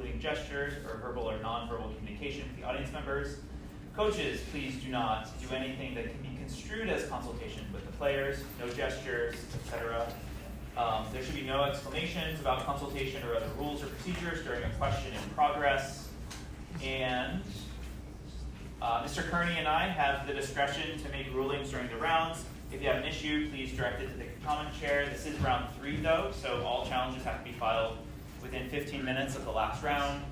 including gestures or verbal or nonverbal communication with the audience members. Coaches, please do not do anything that can be construed as consultation with the players, no gestures, etc. There should be no explanations about consultation or other rules or procedures during a question in progress. And Mr. Kearney and I have the discretion to make rulings during the rounds. If you have an issue, please direct it to the comment chair. This is round 3 though, so all challenges have to be filed within 15 minutes of the last round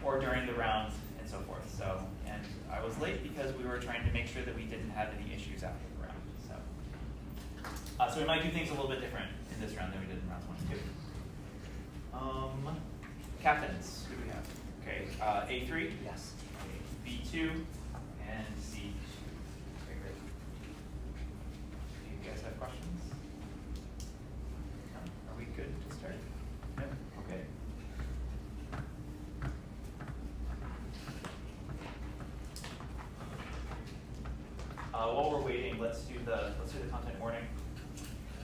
or during the round and so forth. So, and I was late because we were trying to make sure that we didn't have any issues after the round. So we might do things a little bit different in this round than we did in rounds 1 and 2. Captains, who do we have? Okay, A3? Yes. B2 and C. Okay, great. Do you guys have questions? No? Are we good to start? No? Okay. While we're waiting, let's do the content warning.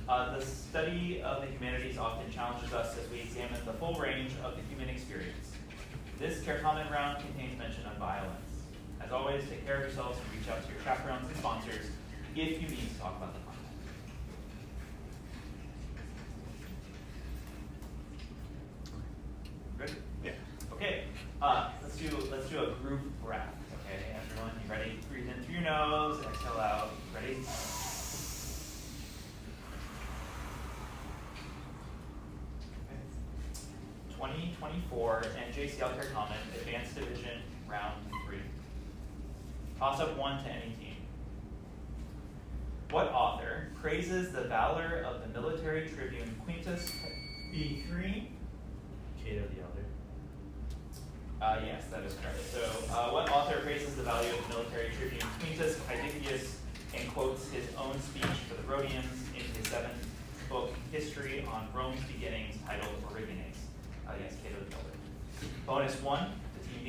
The study of the humanities often challenges us as we examine the full range of the human experience. This Certamen round contains mention of violence. As always, take care of yourselves and reach out to your chaperones and sponsors if you need to talk about the content. Good? Yeah. Okay. Let's do a group breath. Okay, everyone, you ready? Breathe in through your nose, exhale out. Ready? 2024 NJCL Certamen Advanced Division Round 3. Toss-up 1 to any team. What author praises the valor of the military tribune Quintus B3? Cato the Elder. Yes, that is correct. So, what author praises the value of the military tribune Quintus Caedicius and quotes his own speech for the Rhodians in his 7th book, History on Rome's Beginnings, titled Origines? Yes, Cato the Elder. Bonus 1 to Team B.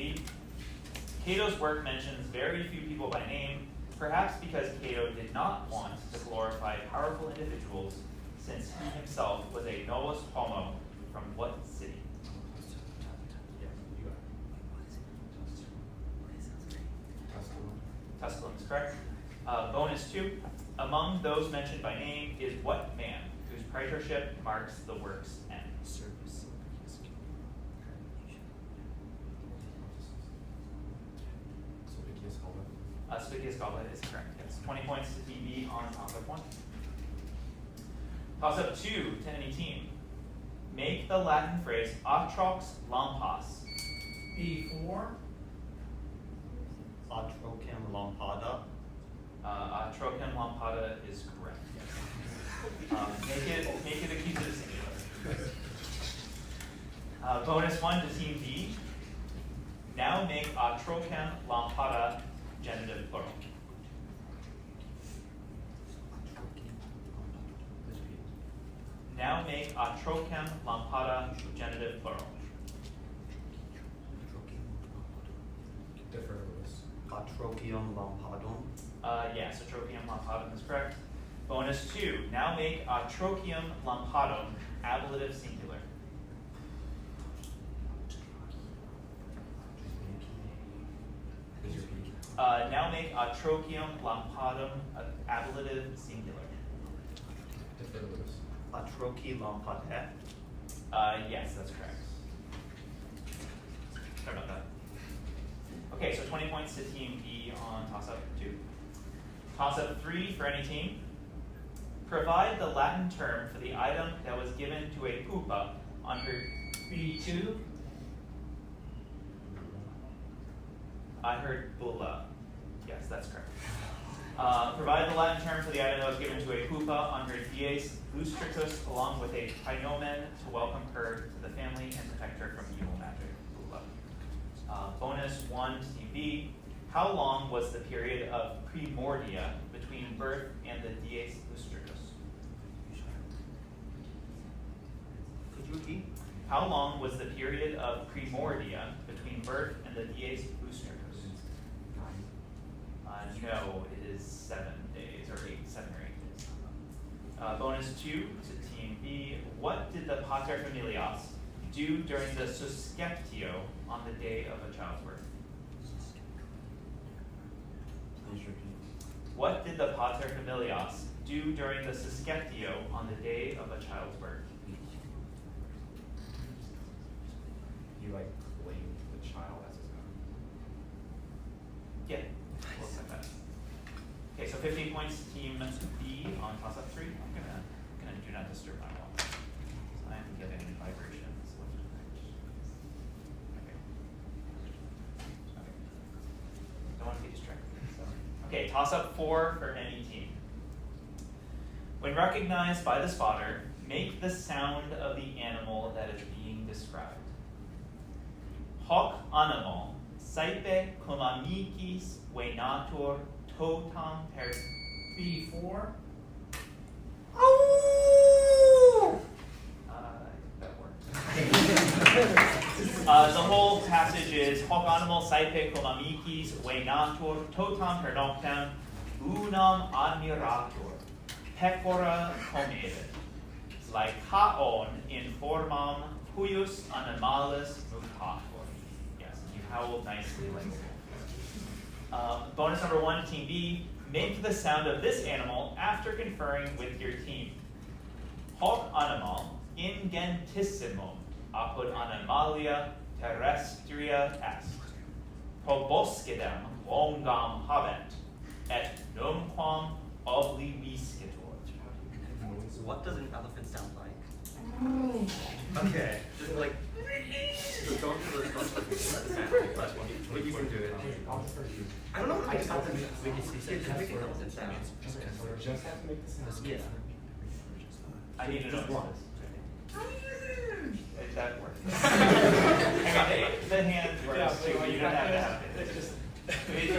Cato's work mentions very few people by name, perhaps because Cato did not want to glorify powerful individuals, since he himself was a novus homo from what city? Tusculum is correct. Bonus 2. Among those mentioned by name is what man whose praetorship marks the work's end? Spicius Galla is correct. Yes. 20 points to Team B on toss-up 1. Toss-up 2 to any team. Make the Latin phrase atrox lampas. B4. Atrocem lampada. Atrocem lampada is correct. Yes. Make it accusative singular. Bonus 1 to Team B. Now make atrocem lampada genitive plural. Now make atrocem lampada genitive plural. Defer Lewis. Atrocium lampadum. Yes, atrocium lampadum is correct. Bonus 2. Now make atrocium lampadum ablative singular. Now make atrocium lampadum ablative singular. Defer Lewis. Atroci lampade. Yes, that's correct. Sorry about that. Okay, so 20 points to Team B on toss-up 2. Toss-up 3 for any team. Provide the Latin term for the item that was given to a pupa on her B2. I heard bulla. Yes, that's correct. Provide the Latin term for the item that was given to a pupa on her dies lustricus, along with a praenomen to welcome her to the family and protect her from evil magic. Bulla. Bonus 1 to Team B. How long was the period of primordia between birth and the dies lustricus? Could you repeat? How long was the period of primordia between birth and the dies lustricus? No, it is 7 days, or 7 or 8 days. Bonus 2 to Team B. What did the pater familias do during the susceptio on the day of a child's birth? Please repeat. What did the paterfamilias do during the susceptio on the day of a child's birth? He claimed the child as his own. Yeah, looks like that. Okay, so 15 points, team B on toss-up 3. I'm gonna do not disturb my wall. I am getting vibrations. Okay. Don't want to be distracted. So. Okay, toss-up 4 for any team. When recognized by the spotter, make the sound of the animal that is being described. Hoc animal, saipe comamikis venator totam per. B4. That works. The whole passage is hoc animal saipe comamikis venator totam per noctem unam admirator pecora comedet laecaon in formam huius animalis mutator. Yes, you howled nicely like bonus number 1, team B. Make the sound of this animal after conferring with your team. Hoc animal ingentissimum apud animalia terrestria est. Proboscidem longam habent, et numquam obliviscitur. What does an elephant sound like? Okay. Just like. So don't do the sound, but you can do it. I don't know. I just have to make an elephant sound. Just have to make the sound. Yeah. I need to know this. That works. I mean, the hand works too, but you don't have to have it. It's just,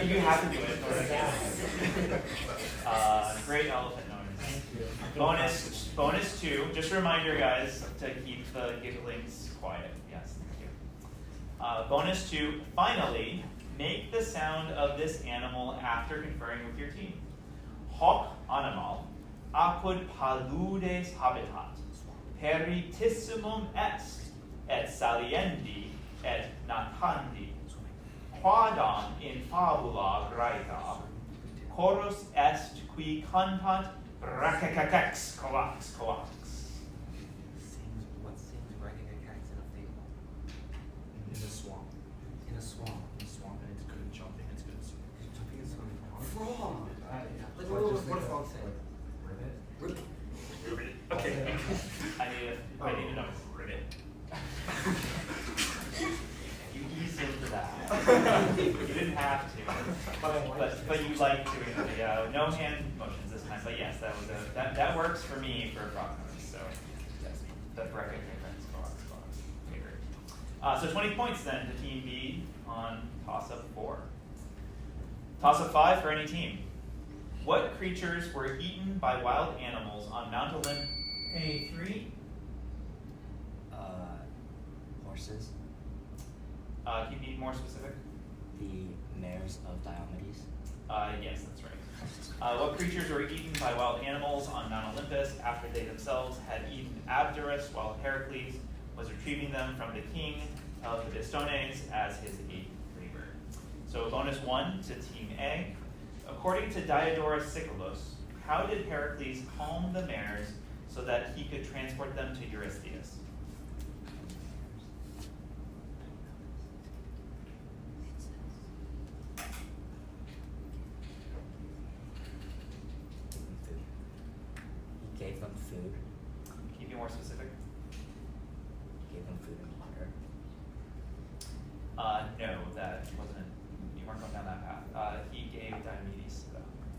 you have to do it in order to get it. Great elephant noise. Bonus 2. Just a reminder, guys, to keep the gigglings quiet. Yes, thank you. Bonus 2. Finally, make the sound of this animal after conferring with your team. Hoc animal apud paludes habitat. Peritissimum est, et saliendi, et natandi. Quadam in fabula graeta. Chorus est qui cantant racacacax coax coax. What sings racacacax in a fable? In a swamp. In a swamp. In a swamp, and it's good at jumping, it's good at swimming. Jumping is swimming. Frog! Yeah. Like, what does frog say? Ribbit? Ribbit. Okay. I need to know. Ribbit. You eased into that. You didn't have to, but you like doing the no hand motions this time. But yes, that works for me for frog noise. So yes, the bracket difference box. Okay, great. So 20 points then to Team B on toss-up 4. Toss-up 5 for any team. What creatures were eaten by wild animals on Mount Olympus? A3. Horses, Can you be more specific? the mares of Diomedes, Yes, that's right. What creatures were eaten by wild animals on Mount Olympus after they themselves had eaten Abderus while Heracles was retrieving them from the king of the Bistones as his labor? So bonus 1 to Team A. According to Diodorus Siculus, how did Heracles calm the mares so that he could transport them to Eurystheus? he gave them food, Can you be more specific? he gave them food and water. No, that wasn't. You weren't going down that path. He gave Diomedes.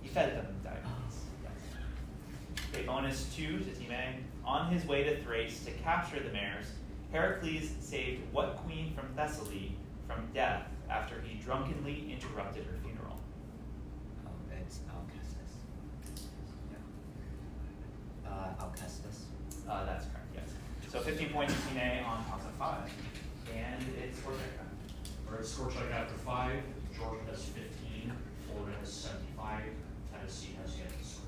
He fed them Diomedes. Yes. Okay, bonus 2 to Team A. On his way to Thrace to capture the mares, Heracles saved what queen from Thessaly from death after he drunkenly interrupted her funeral? Oh, it's Alcestis. Alcestis. That's correct. Yes. So 15 points to Team A on toss-up 5, and it's Ortega. All right, score check after 5. Georgia has 15, Florida has 75, Tennessee has yet to score.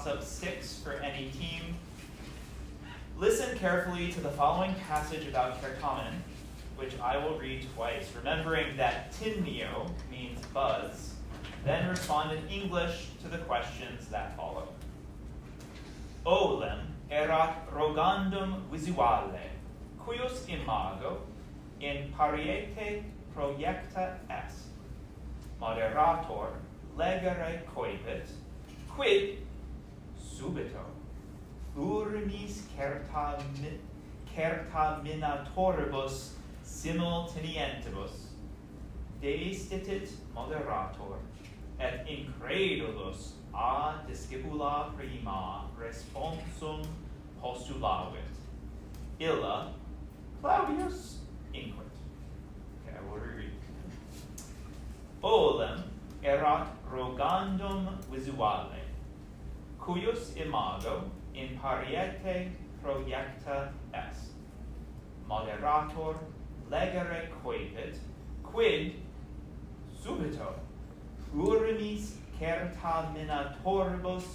toss-up 6 for any team. Listen carefully to the following passage about Certamen, which I will read twice, remembering that tinnio means buzz. Then respond in English to the questions that follow. Olem erat rogandum visuale, cuius imago in pariete projecta est. Moderator legere coepit, quid subito urimis certaminatoribus simultaneantibus deistitit moderator et incredulus a discipula prima responsum postulavit. Illa Claudius inquit. Okay, I will reread. Olem erat rogandum visuale, cuius imago in pariete projecta est. Moderator legere coepit, quid subito urimis certaminatoribus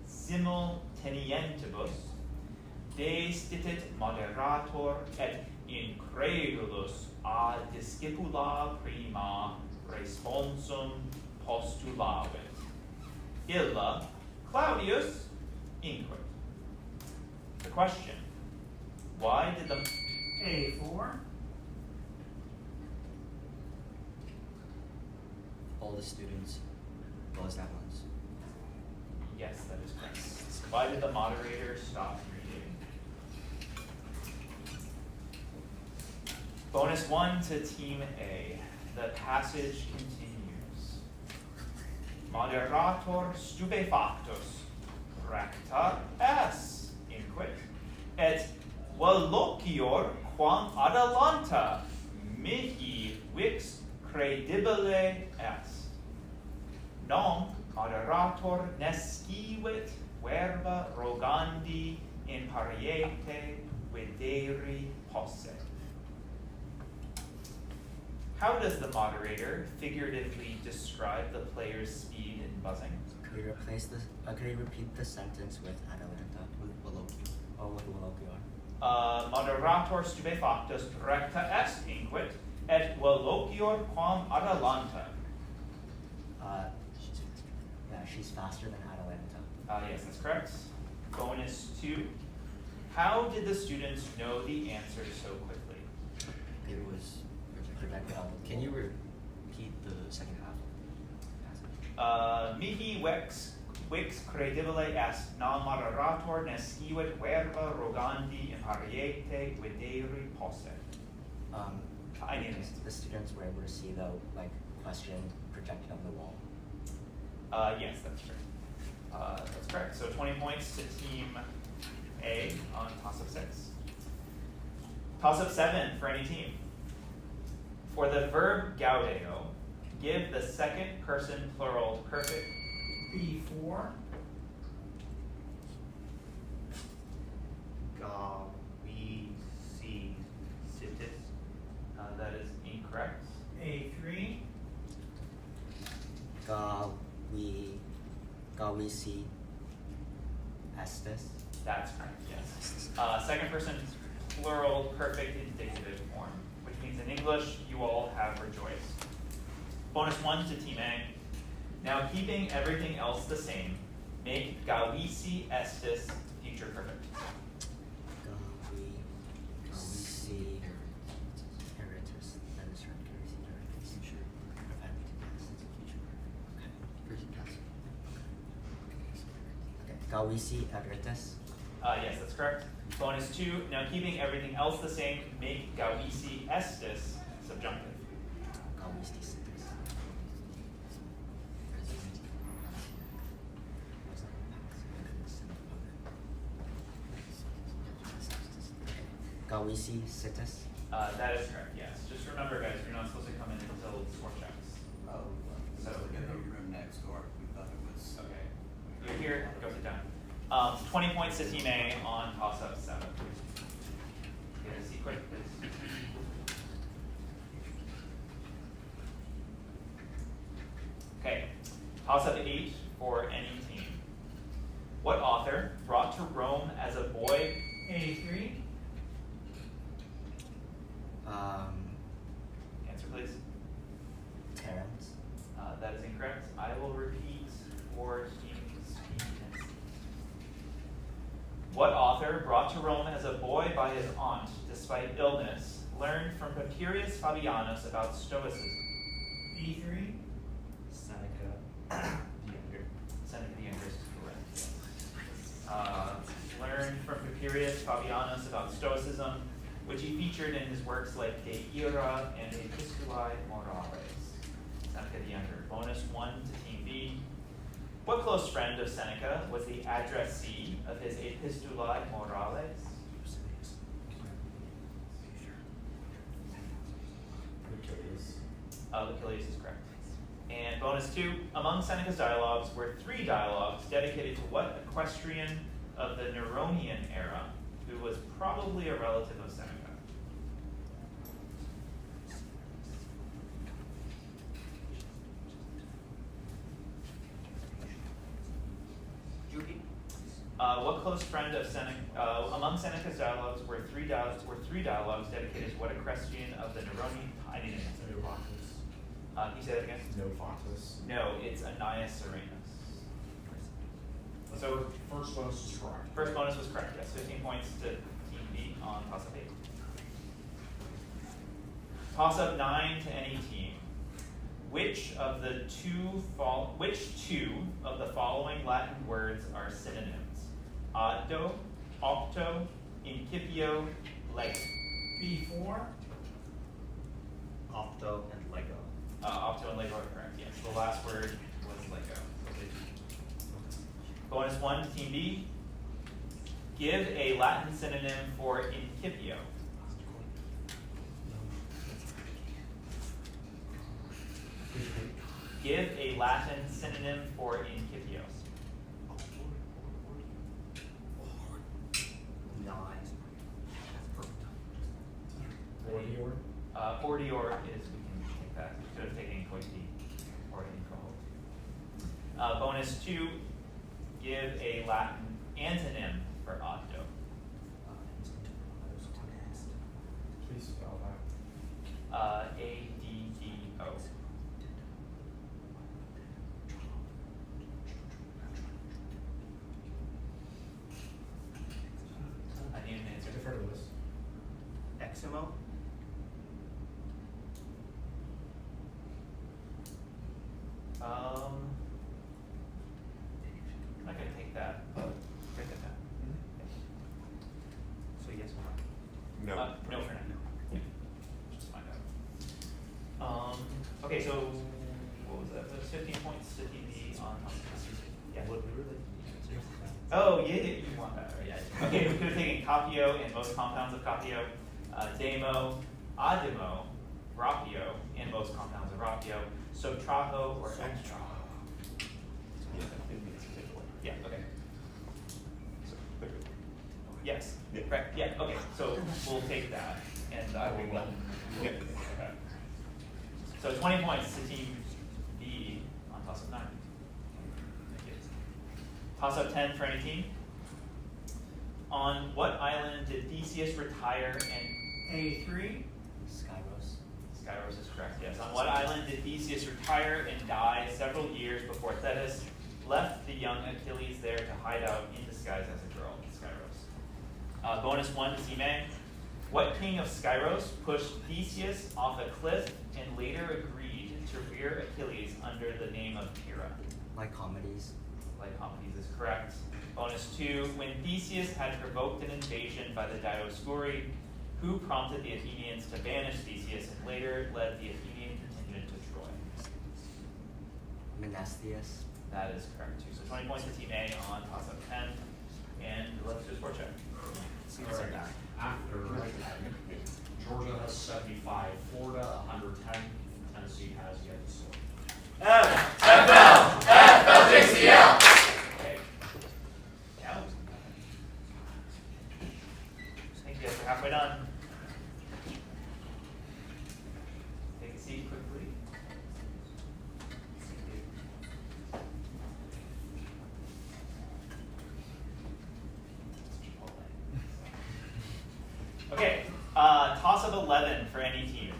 simultaneantibus deistitit moderator et incredulus a discipula prima responsum postulavit. Illa Claudius inquit. The question: why did the A4. All the students buzzed at once. Yes, that is correct. Why did the moderator stop reading? Bonus 1 to Team A. The passage continues. Moderator stupefactus recta es inquit, et volocior quam adalanta mihi vix credibile est. Non moderator nescivit verba rogandi in pariete videri posse. How does the moderator figuratively describe the player's speed in buzzing? Could you repeat the sentence with Atalanta? With Volocchio. Or with Volocchio. Moderator stupefactus recta est inquit, et volocior quam Atalanta. She's faster than Atalanta. Yes, that's correct. Bonus 2. How did the students know the answer so quickly? It was projected on the. Can you repeat the second half? Mihi vix credibile est, non moderator nescivit verba rogandi in pariete videri posse. I need it. The students were able to see the question projected on the wall. Yes, that's correct. That's correct. So 20 points to Team A on toss-up 6. Toss-up 7 for any team. For the verb gaudeo, give the second person plural perfect. B4. Gavicitis. That is incorrect. A3. Gavisi estes. That's correct, yes. Second person plural perfect indicative form, which means in English, you all have rejoiced. Bonus 1 to Team A. Now keeping everything else the same, make gavisi estis future perfect. Gavisi eritus. That is right. Gavisi eritus. Future. Okay. Gavisi eritus. Yes, that's correct. Bonus 2. Now keeping everything else the same, make gavisi estis subjunctive. Gavisi estis. Gavisi situs. That is correct, yes. Just remember, guys, you're not supposed to come in until score checks. Oh, So- so in the room next door, we thought it was. Okay. You're here, go sit down. 20 points to Team A on toss-up 7. Get a seat quick, please. Okay, toss-up 8 for any team. What daughter, brought to Rome as a boy by his aunt despite illness, learned from Papirius Fabianus about Stoicism. B3. Seneca the Younger. Seneca the Younger is correct. Learned from Papirius Fabianus about Stoicism, which he featured in his works like De Ira and Epistulae Morales. Seneca the Younger. Bonus 1 to Team B. What close friend of Seneca was the addressee of his Epistulae Morales? Lucilius is correct. And bonus 2, among Seneca's dialogues were 3 dialogues dedicated to what equestrian of the Neronian era who was probably a relative of Seneca? Judy? What close friend of Seneca, among Seneca's dialogues were three dialogues dedicated to what equestrian of the Neronian, I didn't answer. Can you say that again? No Foxes. No, it's Annaeus Serenus. So first bonus is correct. First bonus was correct, yes. 15 points to Team B on toss-up 8. Toss-up 9 to any team. Which two of the following Latin words are synonyms? Addo, opto, incipio, lego. B4. Opto and Lego. Opto and lego are correct, yes. The last word was lego. Bonus 1 to Team B. Give a Latin synonym for incipio. Give a Latin synonym for incipio. Fortior. Fortior is, we can take that. We could have taken coiti or incoho. Bonus 2, give a Latin antonym for addo. Please spell that. A-D-D-O. I need an answer. Defer to this. Eximo? I'm not gonna take that, but write that down. So yes or no? No for now. Yeah. Just find out. Okay, so what was that? That was 15 points to TB on. Yeah. Oh, yeah, you want that, right? Yeah. Okay, we could have taken Capio and most compounds of Capio, Demo, Ademo, Rapio, and most compounds of Rapio, Sotraho or Extraho. Yeah, okay. Yes, correct. Yeah, okay, so we'll take that, and I will let. Okay. So 20 points to Team B on toss-up 9. Thank you. Toss-up 10 for any team. On what island did Theseus retire and A3. Skyros. Skyros is correct, yes. On what island did Theseus retire and die several years before Thetis left the young Achilles there to hide out in disguise as a girl? Skyros. Bonus 1 to Team A. What king of Skyros pushed Theseus off a cliff and later agreed to rear Achilles under the name of Pyrrha? Lycomedes. Lycomedes is correct. Bonus 2. When Theseus had provoked an invasion by the Dioscuri, who prompted the Athenians to banish Theseus and later led the Athenian contingent to Troy? Menestheus. That is correct too. So 20 points to Team A on toss-up 10. And let's do a score check. All right. After Georgia has 75, Florida 110, Tennessee has yet to score. NJCL. Okay. Yeah. Thank you guys. We're halfway done. Take a seat quickly. Okay, toss-up 11 for any team.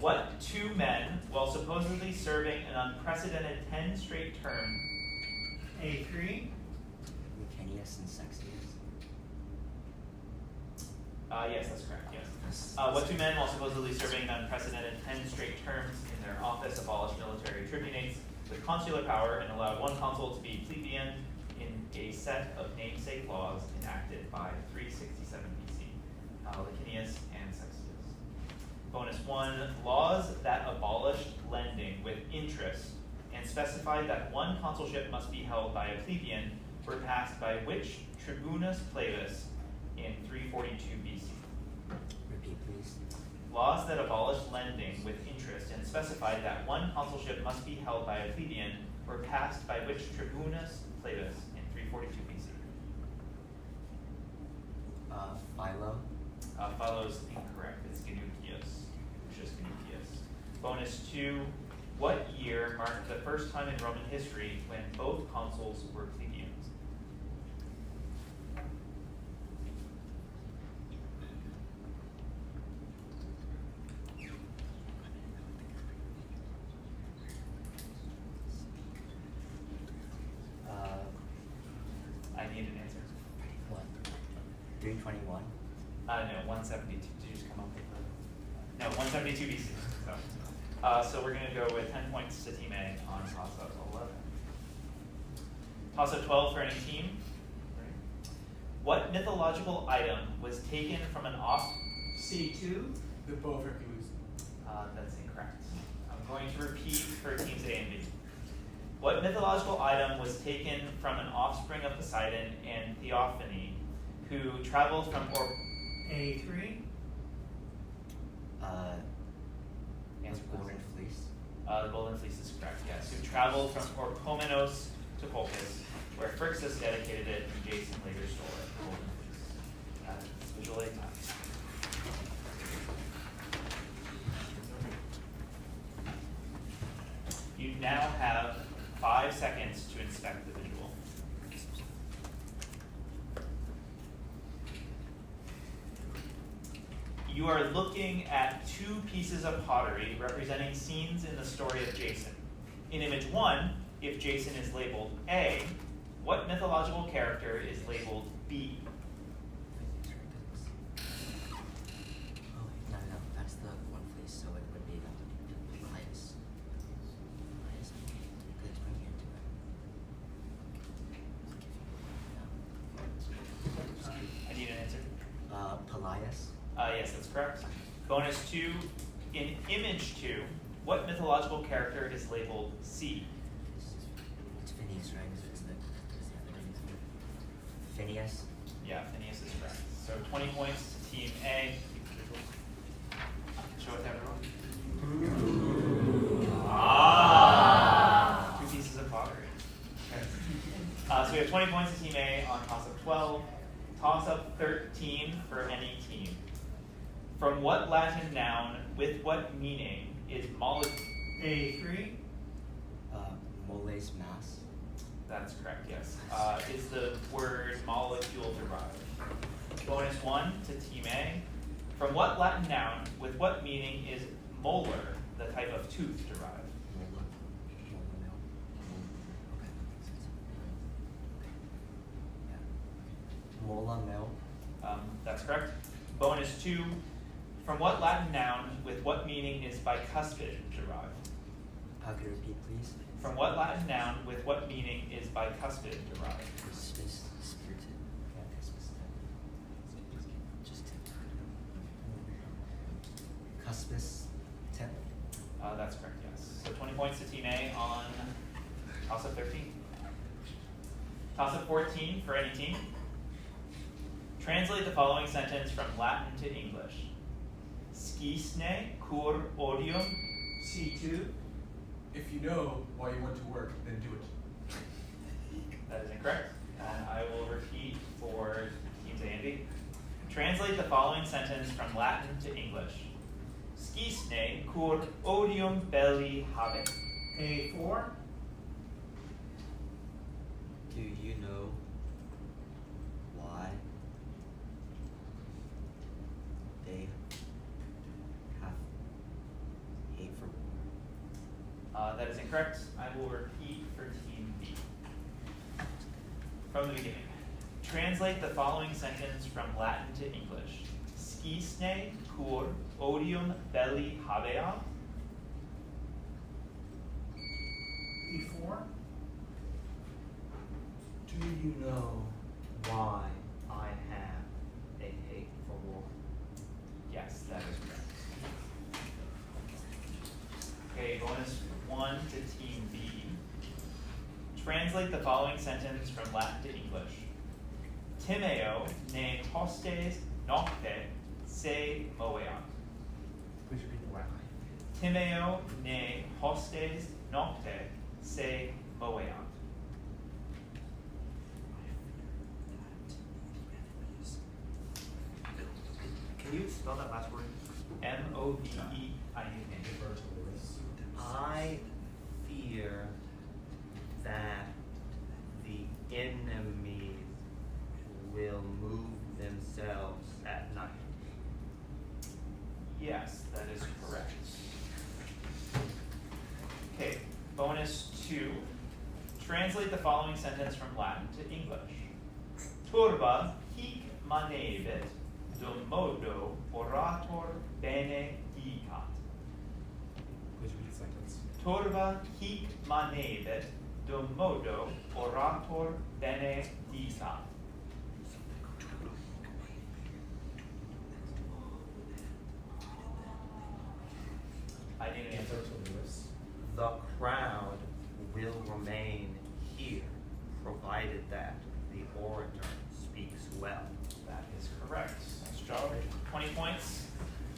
What two men, while supposedly serving an unprecedented 10 straight term, A3. Lucanius and Sextius. Yes, that's correct, yes. What two men, while supposedly serving an unprecedented 10 straight terms in their office, abolished military tribunates with consular power and allowed one consul to be plebeian in a set of namesake laws enacted by 367 BC, Licinius and Sextus. Bonus 1, laws that abolished lending with interest and specified that one consulship must be held by a plebeian were passed by which tribunus plebis in 342 BC? Repeat, please. Laws that abolished lending with interest and specified that one consulship must be held by a plebeian were passed by which tribunus plebis in 342 BC? Philo. Philo's incorrect. It's Genoukios. Just Genoukios. Bonus 2. What year marked the first time in Roman history when both consuls were plebeians? I need an answer. What? 321. No, 172. Did you just come up with no, 172 BC. So we're going to go with 10 points to Team A on toss-up 11. Toss-up 12 for any team. What mythological item was taken from an off? C2. The bow of Hercules. That's incorrect. I'm going to repeat for teams A and B. What mythological item was taken from an offspring of Poseidon and Theophany, who traveled from A3. Answer The Golden please. Fleece. The Golden Fleece is correct, yes. Who traveled from Orchomenos to Colchis, where Phrixus dedicated it, and Jason later stole it. The Golden Fleece. It's visual aid time. You now have 5 seconds to inspect the visual. You are looking at 2 pieces of pottery representing scenes in the story of Jason. In image 1, if Jason is labeled A, what mythological character is labeled B? Oh, no, that's the one fleece, so it would be Elias. Elias. Good, bring me into it. I need an answer. Pelias. Yes, that's correct. Bonus 2, in image 2, what mythological character is labeled C? It's Phineas, right? Phineas. Yeah, Phineas is correct. So 20 points to Team A. Show it to everyone. Ah! 2 pieces of pottery. Okay. So we have 20 points to Team A on toss-up 12. Toss-up 13 for any team. From what Latin noun with what meaning is molecule? A3. Moles mass. That's correct, yes. Is the word molecule derived? Bonus 1 to Team A. From what Latin noun with what meaning is molar, the type of tooth, derived? Mola mill. That's correct. Bonus 2. From what Latin noun with what meaning is bicuspid derived? Could you repeat, please? From what Latin noun with what meaning is bicuspid derived? Spirited. Just tip. Cuspis tip. That's correct, yes. So 20 points to Team A on toss-up 13. Toss-up 14 for any team. Translate the following sentence from Latin to English. Scisne cur odium. C2. If you know why you went to work, then do it. That is incorrect. And I will repeat for teams A and B. Translate the following sentence from Latin to English. Scisne cur odium belli habet. A4. Do you know why they have hate for war? That is incorrect. I will repeat for Team B. From the beginning. Translate the following sentence from Latin to English. skisne cur odium belli habea? B4. Do you know why I have a hate for war? Yes, that is correct. Okay, bonus 1 to team B. Translate the following sentence from Latin to English. Timeo ne hostes nocte se moveant. Please repeat the Latin. Timeo ne hostes nocte se moveant. Can you spell that last word? Movei. Defer to Lewis. I fear that the enemies will move themselves at night. Yes, that is correct. Okay, bonus 2. Translate the following sentence from Latin to English. Turba hic manebit, dum modo orator bene dicat. Please repeat the sentence. Turba hic manebit, dum modo orator bene dicat. I need an answer. Defer to Lewis. The crowd will remain here, provided that the orator speaks well. That is correct. Nice job. 20 points.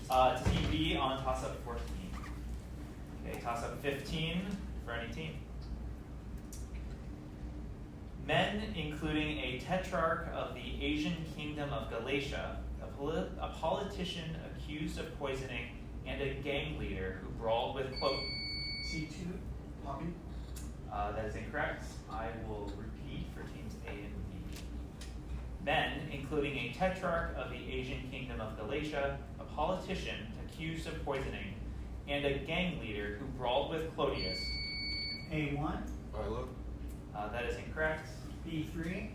To team B on toss-up 14. Okay, toss-up 15 for any team. Men, including a tetrarch of the Asian kingdom of Galatia, a politician accused of poisoning, and a gang leader who brawled with C2. Poppy? that is incorrect. I will repeat for teams A and B. Men, including a tetrarch of the Asian kingdom of Galatia, a politician accused of poisoning, and a gang leader who brawled with Clodius. A1. Philo? That is incorrect. B3.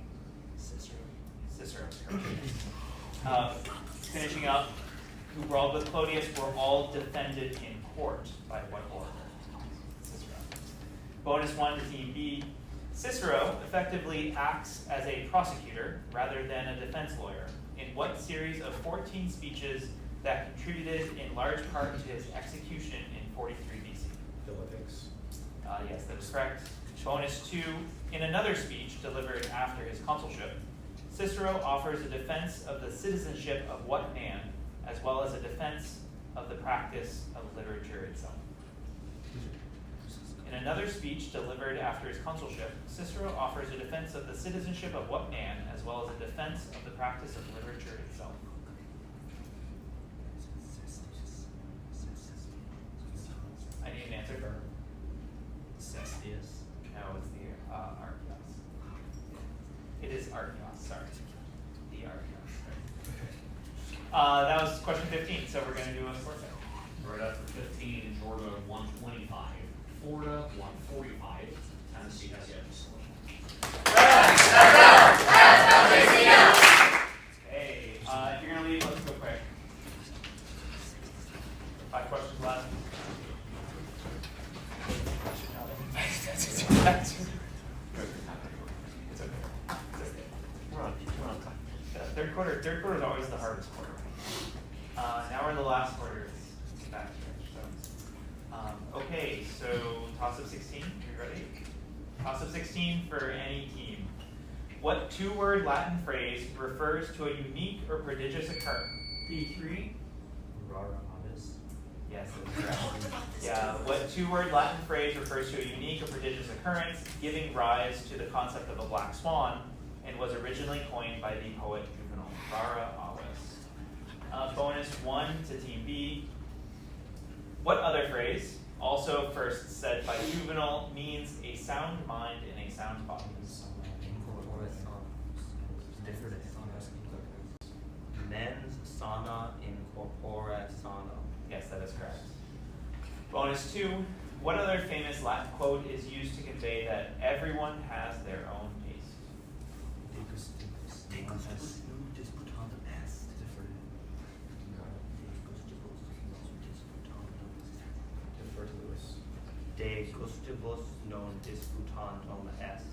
Cicero is correct. Finishing up, who brawled with Clodius were all defended in court by what orator? Cicero. Bonus 1 to team B. Cicero effectively acts as a prosecutor rather than a defense lawyer in what series of 14 speeches that contributed in large part to his execution in 43 BC? Philippics. Yes, that is correct. Bonus 2, in another speech delivered after his consulship, Cicero offers a defense of the citizenship of what man, as well as a defense of the practice of literature itself. In another speech delivered after his consulship, Cicero offers a defense of the citizenship of what man, as well as a defense of the practice of literature itself. I need an answer. Cestius. No, it's the Archeos. It is Archeos, sorry. The Archeos. That was question 15, so we're going to do a score check. Right after 15, Georgia 125, Florida 145, Tennessee has yet to score. Okay, if you're going to leave, let's go quick. 5 questions left. It's okay. We're on time. Third quarter is always the hardest quarter. Now we're in the last quarter. It's back stretch. So, okay, so toss of 16. Are you ready? Toss of 16 for any team. What 2-word Latin phrase refers to a unique or prodigious occurrence? B3. Rara avis. Yes, that's correct. Yeah, what 2-word Latin phrase refers to a unique or prodigious occurrence, giving rise to the concept of a black swan, and was originally coined by the poet Juvenal. Rara avis. Bonus 1 to team B. What other phrase, also first said by Juvenal, means a sound mind in a sound body? Mens sana in corpore sano. Yes, that is correct. Bonus 2. What other famous Latin quote is used to convey that everyone has their own taste? de gustibus non disputandum est.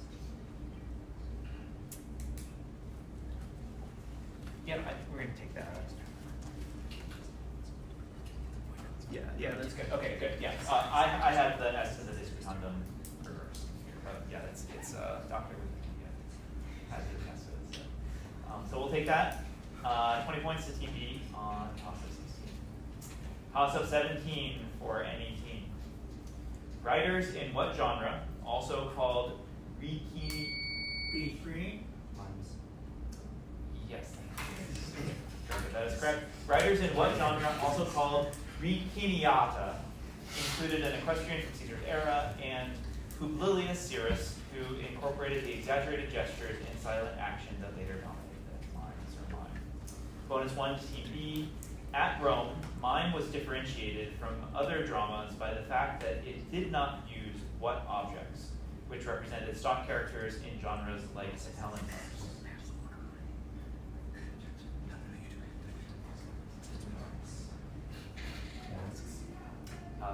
Yeah, we're gonna take that. Yeah, that's good. Okay, good. Yeah, I have the S to the disputandum reversed here, but yeah, it's Dr. has it S to it. So we'll take that. 20 points to Team B on toss of 16. Toss of 17 for any team. Writers in what genre, also called Riki? B3. Mimes. Yes, thank you. That is correct. Writers in what genre, also called Riciniata, included an equestrian from Caesar's era, and Publilius Syrus, who incorporated the exaggerated gestures and silent action that later dominated the lines or mime. Bonus 1 to Team B. At Rome, mime was differentiated from other dramas by the fact that it did not use what objects, which represented stock characters in genres like Certamen.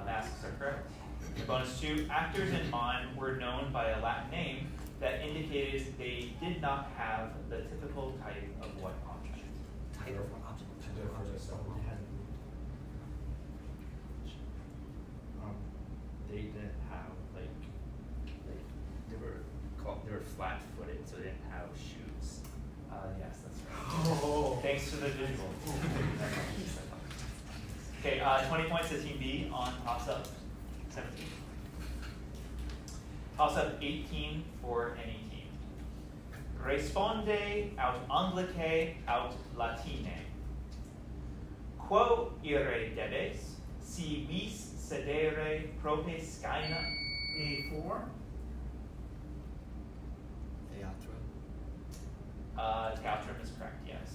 Masks are correct. Bonus 2, actors in mime were known by a Latin name that indicated they did not have the typical type of what object? Type of object. They didn't have they were flat-footed, so they didn't have shoes. Yes, that's right. Thanks to the visual. Okay, 20 points to Team B on toss-up 17. Toss-up 18 for any team. Responde aut Anglicae aut Latine. Quo ire debes, si vis sedere prope scaena? A4. Theatrum is correct, yes.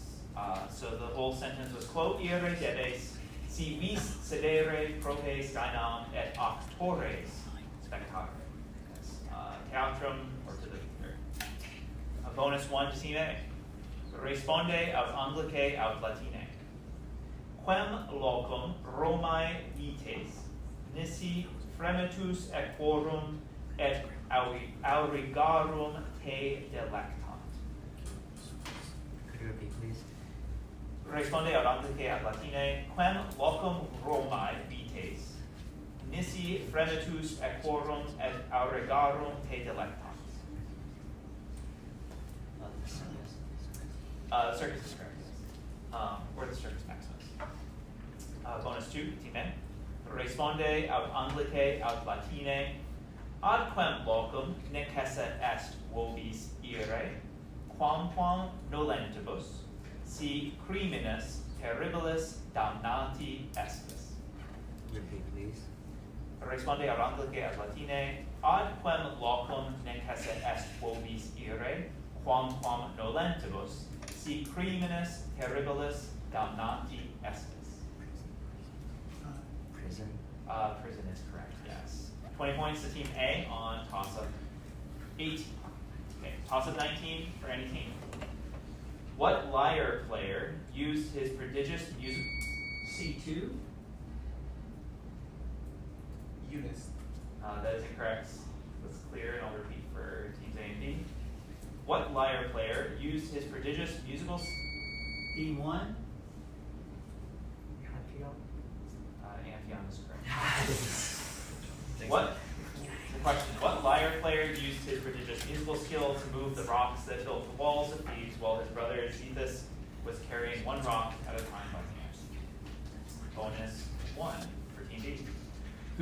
So the whole sentence was, Quo ire debes, si vis sedere prope scaenam et actores spectare. Yes. Theatrum, or to the third. A bonus 1 to Team A. Responde aut Anglicae aut Latine. Quem locum Romae vites, nisi fremetus equorum et aurigarum te delectant. Could you repeat, please? Responde aut Anglicae aut Latine, quem locum Romae vites, nisi fremetus equorum et aurigarum te delectant. The circus is correct, yes. Or the circus maximus. Bonus 2, Team A. Responde aut Anglicae aut Latine, ad quem locum necesse est vobis ire, quamquam nolentibus, si criminis terribilis damnati estis. Repeat, please. Responde aut Anglicae aut Latine, ad quem locum necesse est vobis ire, quamquam nolentibus, si criminis terribilis damnati estis. Prison. Prison is correct, yes. 20 points to Team A on toss-up 18. Okay, toss-up 19 for any team. What lyre player used his prodigious music? C2. Eunice. That is incorrect. That's clear, and I'll repeat for teams A and B. What lyre player used his prodigious musical? D1. Amphion is correct. What? The question: what lyre player used his prodigious musical skill to move the rocks that filled the walls of Thebes while his brother Zethus was carrying one rock at a time by hand? Bonus 1 for Team B.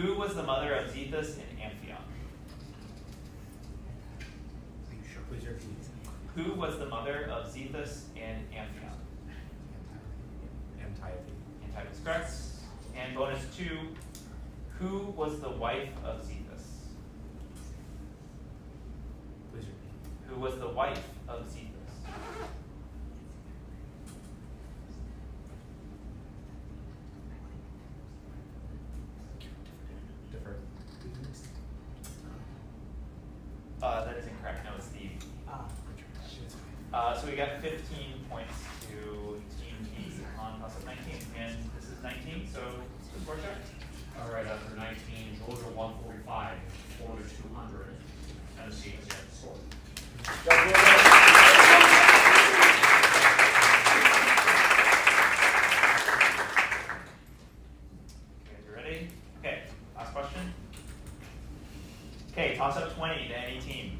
Who was the mother of Zethus and Amphion? Who was the mother of Zethus and Amphion? Antiope is correct. And bonus 2, who was the wife of Zethus? Who was the wife of Zethus? Defer. That is incorrect. No, it's Steve. So we got 15 points to Team B on toss-up 19, and this is 19, so score check. All right, after 19, Georgia 145, Okay, toss up 20 to any team.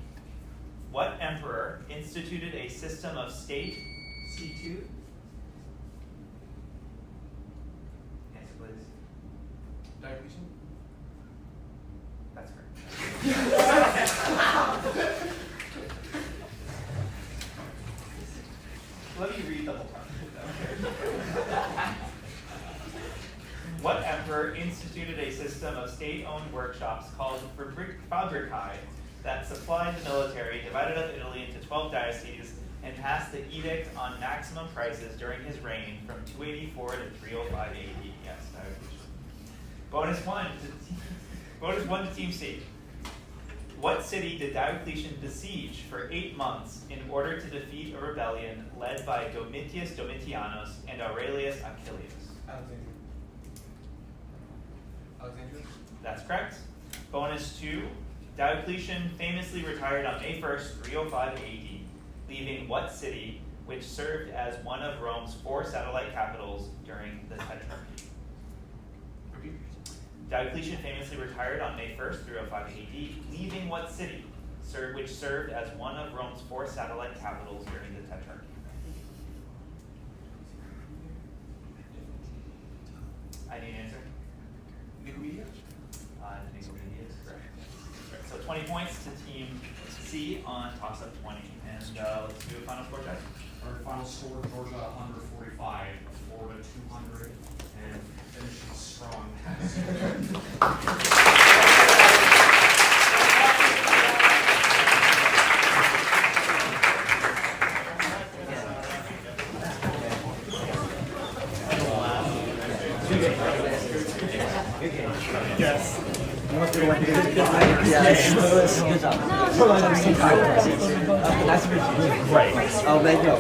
What emperor instituted a system of state? C2. Answer, please. Diocletian? That's correct. Let me read the whole part. What emperor instituted a system of state-owned workshops called Fabricae that supplied the military, divided up Italy into 12 dioceses, and passed the edict on maximum prices during his reign from 284 to 305 AD? Yes, Diocletian. Bonus one to Team C. What city did Diocletian besiege for 8 months in order to defeat a rebellion led by Domitius Domitianus and Aurelius Achilles? Alexandria? That's correct. Bonus 2. Diocletian famously retired on May 1st, 305 AD, leaving what city, which served as one of Rome's 4 satellite capitals during the Tetrarchy? Repeat. Diocletian famously retired on May 1st, 305 AD, leaving what city, which served as one of Rome's 4 satellite capitals during the Tetrarchy? I need an answer. Nicomedia? Nicomedia is correct. So 20 points to Team C on toss-up 20. And let's do a final score check. Our final score, Georgia 145, Florida 200, and finishing strong. Yes. Yes. Good job. Nice to meet you. Right. Oh, thank you.